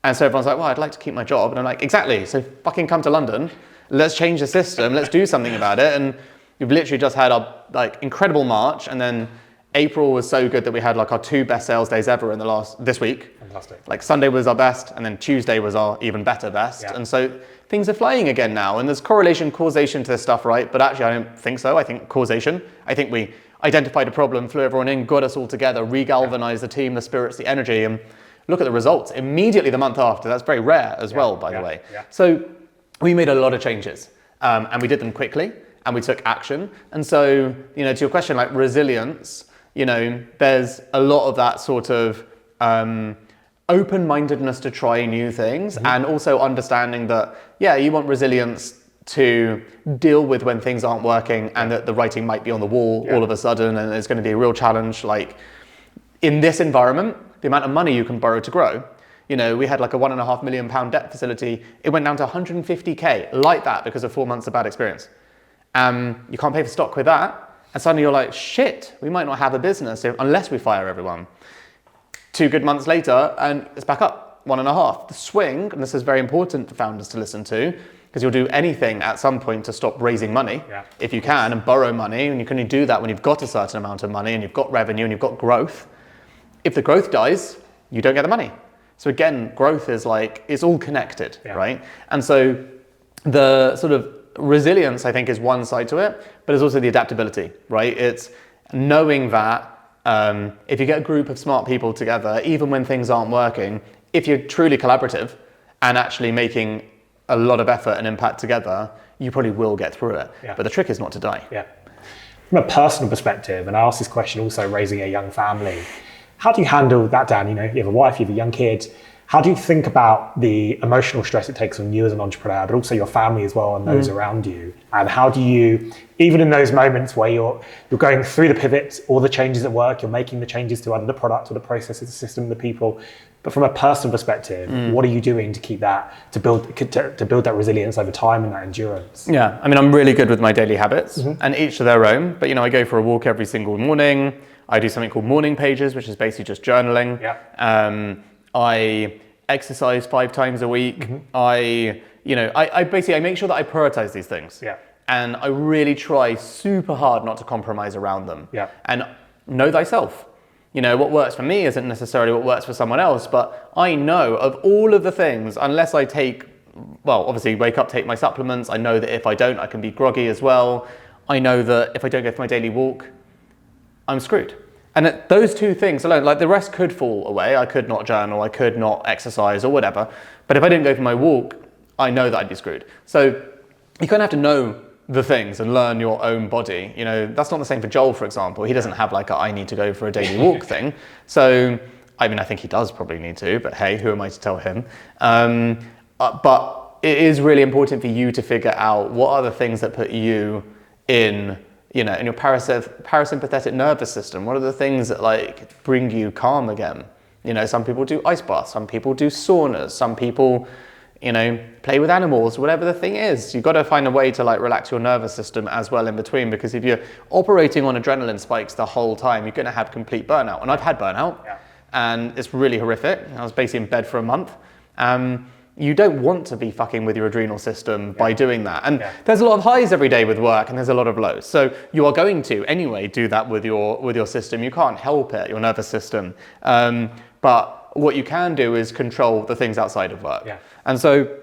Speaker 2: And so everyone's like, well, I'd like to keep my job. And I'm like, exactly, so fucking come to London, let's change the system, let's do something about it. And we've literally just had our like incredible March, and then April was so good that we had like our 2 best sales days ever in this week. Fantastic. Like Sunday was our best, and then Tuesday was our even better best. Yeah. And so things are flying again now, and there's causation to this stuff, right? But actually I don't think so. I think causation. I think we identified a problem, flew everyone in, got us all together, re-galvanized the team, the spirits, the energy, and look at the results. Immediately the month after, that's very rare as well, by the way. Yeah. So we made a lot of changes, and we did them quickly, and we took action. And so, you know, to your question, like resilience, you know, there's a lot of that sort of open-mindedness to try new things, and also understanding that, yeah, you want resilience to deal with when things aren't working, and that the writing might be on the wall all of a sudden, and it's going to be a real challenge. Like in this environment, the amount of money you can borrow to grow, you know, we had like a £1.5 million debt facility. It went down to 150K like that because of 4 months of bad experience. You can't pay for stock with that. And suddenly you're like, shit, we might not have a business unless we fire everyone. 2 good months later, and it's back up, 1.5. The swing, and this is very important for founders to listen to, because you'll do anything at some point to stop raising money, if you can, and borrow money, and you can only do that when you've got a certain amount of money, and you've got revenue, and you've got growth. If the growth dies, you don't get the money. So again, growth is like, it's all connected, right? And so the sort of resilience, I think, is one side to it, but there's also the adaptability, right? It's knowing that if you get a group of smart people together, even when things aren't working, if you're truly collaborative and actually making a lot of effort and impact together, you probably will get through it. Yeah. But the trick is not to die. Yeah.
Speaker 1: From a personal perspective, and I asked this question also raising a young family, how do you handle that, Dan? You know, you have a wife, you have a young kid. How do you think about the emotional stress it takes on you as an entrepreneur, but also your family as well and those around you? And how do you, even in those moments where you're going through the pivots, all the changes at work, you're making the changes to either the product or the processes, the system, the people, but from a personal perspective, what are you doing to keep that, to build that resilience over time and that endurance?
Speaker 2: Yeah, I mean, I'm really good with my daily habits, and each to their own. But I go for a walk every single morning. I do something called morning pages, which is basically just journaling.
Speaker 1: Yeah.
Speaker 2: I exercise 5 times a week. I basically make sure that I prioritize these things.
Speaker 1: Yeah.
Speaker 2: And I really try super hard not to compromise around them.
Speaker 1: Yeah.
Speaker 2: And know thyself. What works for me isn't necessarily what works for someone else, but I know of all of the things, unless I obviously wake up, take my supplements, I know that if I don't, I can be groggy as well. I know that if I don't go for my daily walk, I'm screwed. And those 2 things alone, like the rest could fall away. I could not journal, I could not exercise or whatever. But if I didn't go for my walk, I know that I'd be screwed. So you kind of have to know the things and learn your own body. That's not the same for Joel, for example. He doesn't have like a I need to go for a daily walk thing. So, I mean, I think he does probably need to, but hey, who am I to tell him? But it is really important for you to figure out what are the things that put you in your parasympathetic nervous system. What are the things that like bring you calm again? Some people do ice baths, some people do saunas, some people play with animals, whatever the thing is. You've got to find a way to like relax your nervous system as well in between, because if you're operating on adrenaline spikes the whole time, you're going to have complete burnout. And I've had burnout, and it's really horrific. I was basically in bed for a month. You don't want to be fucking with your adrenal system by doing that. And there's a lot of highs every day with work, and there's a lot of lows. So you are going to anyway do that with your system. You can't help it, your nervous system. But what you can do is control the things outside of work. Yeah. And so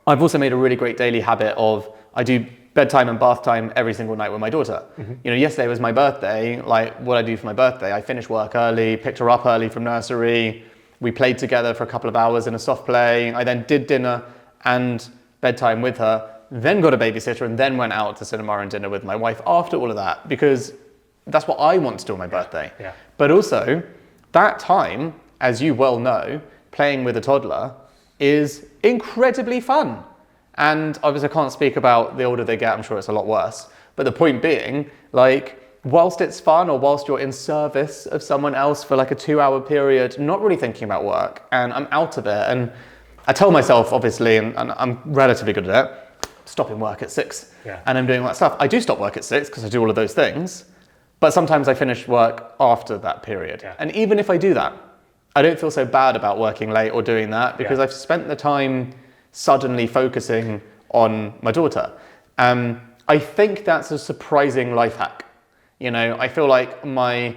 Speaker 2: I've also made a really great daily habit of, I do bedtime and bath time every single night with my daughter. Yesterday was my birthday. Like, what I do for my birthday, I finished work early, picked her up early from nursery. We played together for a couple of hours in a soft play. I then did dinner and bedtime with her, then got a babysitter, and then went out to cinema and dinner with my wife after all of that, because that's what I want to do on my birthday. Yeah. But also, that time, as you well know, playing with a toddler is incredibly fun. And obviously I can't speak about the older they get, I'm sure it's a lot worse. But the point being, like, whilst it's fun, or whilst you're in service of someone else for like a 2-hour period, not really thinking about work, and I'm out of it. And I tell myself, obviously, and I'm relatively good at it, stopping work at 6, and I'm doing all that stuff. I do stop work at 6 because I do all of those things, but sometimes I finish work after that period. And even if I do that, I don't feel so bad about working late or doing that, because I've spent the time suddenly focusing on my daughter. I think that's a surprising life hack. I feel like my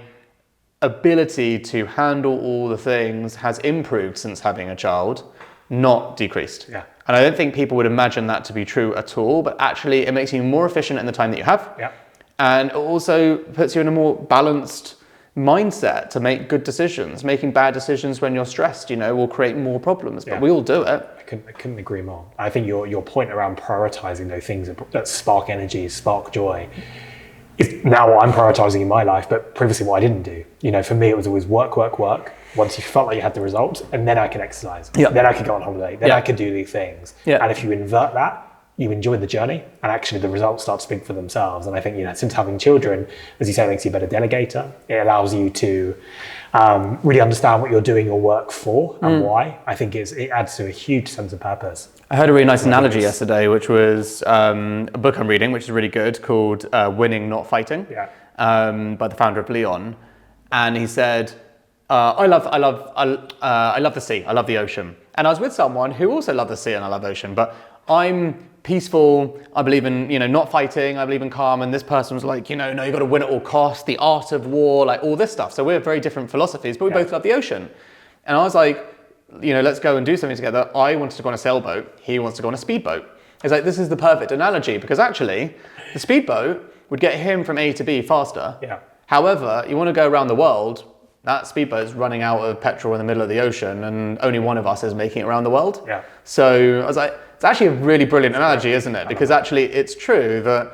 Speaker 2: ability to handle all the things has improved since having a child, not decreased. Yeah. And I don't think people would imagine that to be true at all, but actually it makes you more efficient in the time that you have. Yeah. And it also puts you in a more balanced mindset to make good decisions. Making bad decisions when you're stressed, will create more problems, but we all do it.
Speaker 1: I couldn't agree more. I think your point around prioritizing those things that spark energy, spark joy, is now what I'm prioritizing in my life, but previously what I didn't do. For me, it was always work. Once you felt like you had the results, and then I could exercise. Yep. Then I could go on holiday. Then I could do these things. Yep. And if you invert that, you enjoy the journey, and actually the results start to speak for themselves. And I think, since having children, as you say, it makes you a better delegator. It allows you to really understand what you're doing your work for and why. I think it adds to a huge sense of purpose.
Speaker 2: I heard a really nice analogy yesterday, which was a book I'm reading, which is really good, called Winning, Not Fighting, by the founder of Leon. And he said, I love the sea, I love the ocean. And I was with someone who also loved the sea and I love the ocean, but I'm peaceful, I believe in, not fighting, I believe in calm, and this person was like, no, you got to win at all costs, the art of war, like all this stuff. So we're very different philosophies, but we both love the ocean. And I was like, let's go and do something together. I wanted to go on a sailboat, he wants to go on a speedboat. It's like, this is the perfect analogy, because actually, the speedboat would get him from A to B faster. Yeah. However, you want to go around the world, that speedboat's running out of petrol in the middle of the ocean, and only one of us is making it around the world. Yeah. So I was like, it's actually a really brilliant analogy, isn't it? Because actually it's true that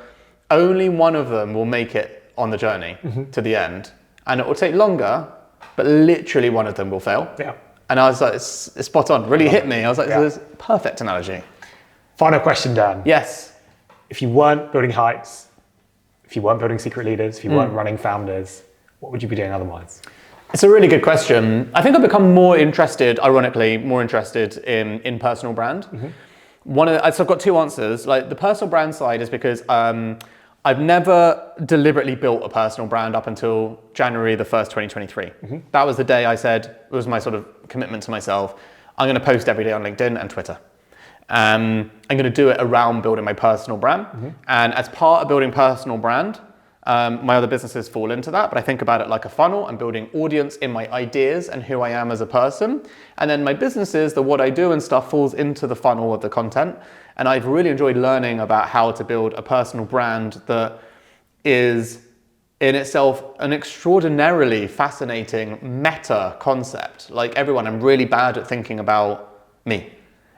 Speaker 2: only one of them will make it on the journey to the end. And it will take longer, but literally one of them will fail. Yeah. And I was like, it's spot on, really hit me. I was like, this is a perfect analogy.
Speaker 1: Final question, Dan.
Speaker 2: Yes.
Speaker 1: If you weren't building Heights, if you weren't building Secret Leaders, if you weren't running Founders, what would you be doing otherwise?
Speaker 2: It's a really good question. I think I've become more interested, ironically, in personal brand. So I've got two answers. Like the personal brand side is because I've never deliberately built a personal brand up until January the 1st, 2023. That was the day I said, it was my sort of commitment to myself, I'm going to post every day on LinkedIn and Twitter. I'm going to do it around building my personal brand. And as part of building personal brand, my other businesses fall into that, but I think about it like a funnel. I'm building audience in my ideas and who I am as a person. And then my businesses, the what I do and stuff falls into the funnel of the content. And I've really enjoyed learning about how to build a personal brand that is in itself an extraordinarily fascinating meta concept. Like everyone, I'm really bad at thinking about me.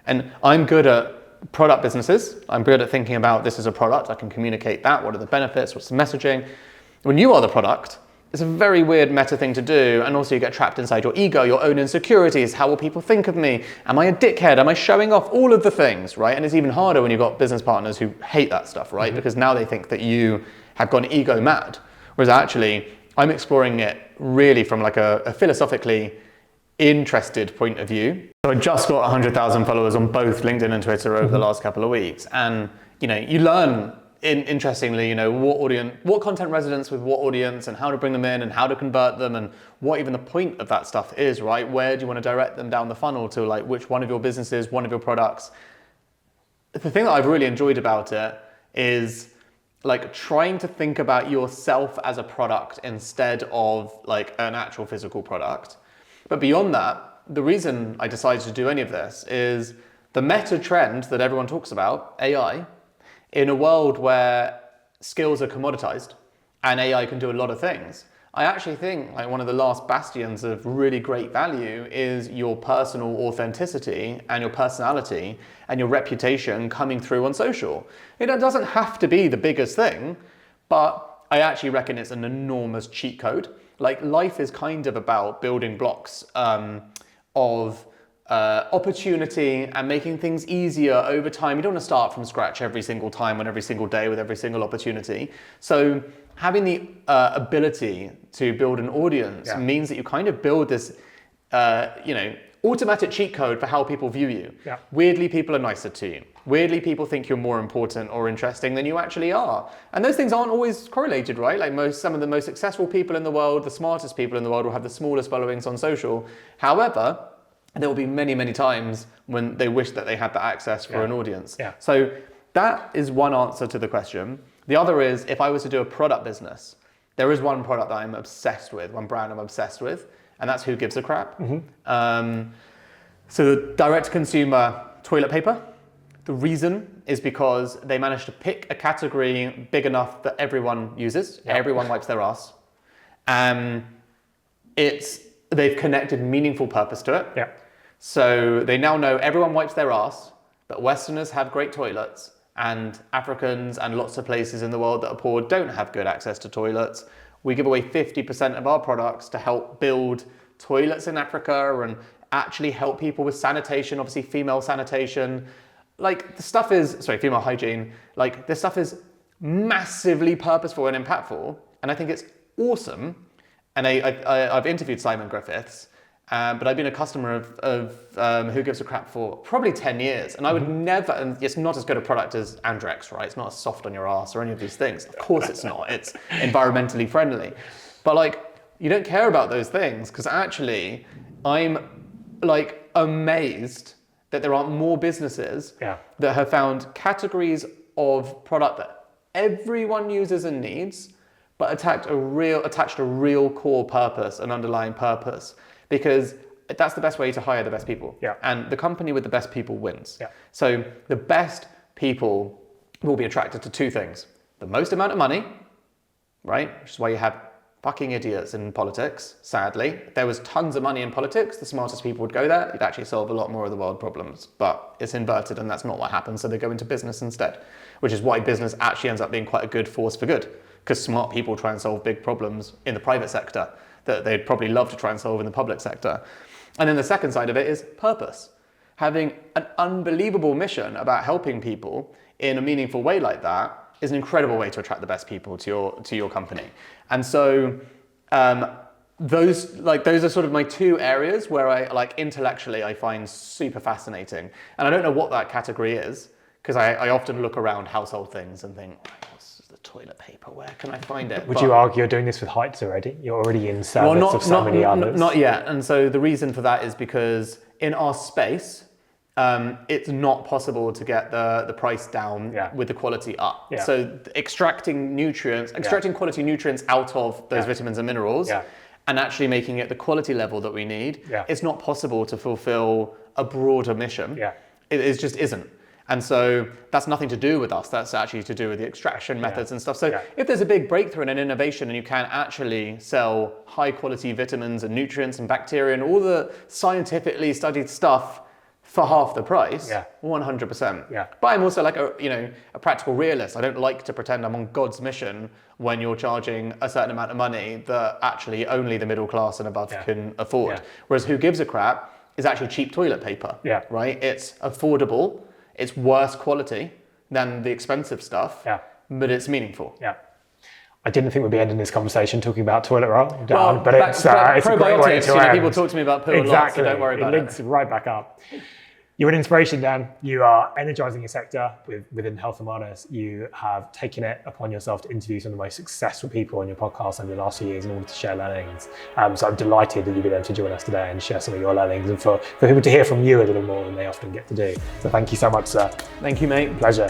Speaker 2: And I'm good at product businesses. I'm good at thinking about this is a product, I can communicate that, what are the benefits, what's the messaging. When you are the product, it's a very weird meta thing to do, and also you get trapped inside your ego, your own insecurities. How will people think of me? Am I a dickhead? Am I showing off? All of the things, right? And it's even harder when you've got business partners who hate that stuff, right? Because now they think that you have gone ego mad. Whereas actually, I'm exploring it really from like a philosophically interested point of view. So I just got 100,000 followers on both LinkedIn and Twitter over the last couple of weeks. And, you learn interestingly, what content resonates with what audience and how to bring them in and how to convert them and what even the point of that stuff is, right? Where do you want to direct them down the funnel to, like which one of your businesses, one of your products? The thing that I've really enjoyed about it is like trying to think about yourself as a product instead of like an actual physical product. But beyond that, the reason I decided to do any of this is the meta trend that everyone talks about, AI, in a world where skills are commoditized and AI can do a lot of things. I actually think like one of the last bastions of really great value is your personal authenticity and your personality and your reputation coming through on social. It doesn't have to be the biggest thing, but I actually reckon it's an enormous cheat code. Like life is kind of about building blocks of opportunity and making things easier over time. You don't want to start from scratch every single time on every single day with every single opportunity. So having the ability to build an audience means that you kind of build this, automatic cheat code for how people view you. Yeah. Weirdly, people are nicer to you. Weirdly, people think you're more important or interesting than you actually are. And those things aren't always correlated, right? Like some of the most successful people in the world, the smartest people in the world will have the smallest followings on social. However, there will be many, many times when they wish that they had that access for an audience. Yeah. So that is one answer to the question. The other is, if I was to do a product business, there is one product that I'm obsessed with, one brand I'm obsessed with, and that's Who Gives a Crap. So direct-to-consumer toilet paper. The reason is because they managed to pick a category big enough that everyone uses. Yep. Everyone wipes their ass. They've connected meaningful purpose to it. Yep. So they now know everyone wipes their ass, but Westerners have great toilets, and Africans and lots of places in the world that are poor don't have good access to toilets. We give away 50% of our products to help build toilets in Africa and actually help people with sanitation, obviously female sanitation. Like female hygiene. Like this stuff is massively purposeful and impactful. And I think it's awesome. And I've interviewed Simon Griffiths, but I've been a customer of Who Gives a Crap for probably 10 years. And I would never, and it's not as good a product as Andrex, right? It's not as soft on your ass or any of these things. Of course it's not. It's environmentally friendly. But like, you don't care about those things because actually I'm like amazed that there aren't more businesses that have found categories of product that everyone uses and needs, but attached a real core purpose, an underlying purpose, because that's the best way to hire the best people. Yeah. And the company with the best people wins. Yeah. So the best people will be attracted to two things: the most amount of money, right? Which is why you have fucking idiots in politics, sadly. If there was tons of money in politics, the smartest people would go there. You'd actually solve a lot more of the world problems. But it's inverted and that's not what happens. So they go into business instead, which is why business actually ends up being quite a good force for good, because smart people try and solve big problems in the private sector. that they'd probably love to try and solve in the public sector. And then the second side of it is purpose. Having an unbelievable mission about helping people in a meaningful way like that is an incredible way to attract the best people to your company. And so those are sort of my two areas where I intellectually I find super fascinating. And I don't know what that category is, because I often look around household things and think, what's the toilet paper? Where can I find it?
Speaker 1: Would you argue you're doing this with heights already? You're already in service of so many others.
Speaker 2: Not yet. And so the reason for that is because in our space, it's not possible to get the price down with the quality up. Yeah. So extracting quality nutrients out of those vitamins and minerals and actually making it the quality level that we need, it's not possible to fulfill a broader mission. It just isn't. And so that's nothing to do with us. That's actually to do with the extraction methods and stuff. So if there's a big breakthrough and an innovation and you can actually sell high quality vitamins and nutrients and bacteria and all the scientifically studied stuff for half the price, 100%. But I'm also like a practical realist. I don't like to pretend I'm on God's mission when you're charging a certain amount of money that actually only the middle class and above can afford. Whereas who gives a crap is actually cheap toilet paper, right? It's affordable, it's worse quality than the expensive stuff, but it's meaningful.
Speaker 1: I didn't think we'd be ending this conversation talking about toilet roll, Dan, but it's a great way to end.
Speaker 2: People talk to me about poo a lot, so don't worry about it.
Speaker 1: It links right back up. You're an inspiration, Dan. You are energizing your sector within health and wellness. You have taken it upon yourself to interview some of the most successful people on your podcast over the last few years in order to share learnings. So I'm delighted that you've been able to join us today and share some of your learnings and for people to hear from you a little more than they often get to do. So thank you so much, sir.
Speaker 2: Thank you, mate.
Speaker 1: Pleasure.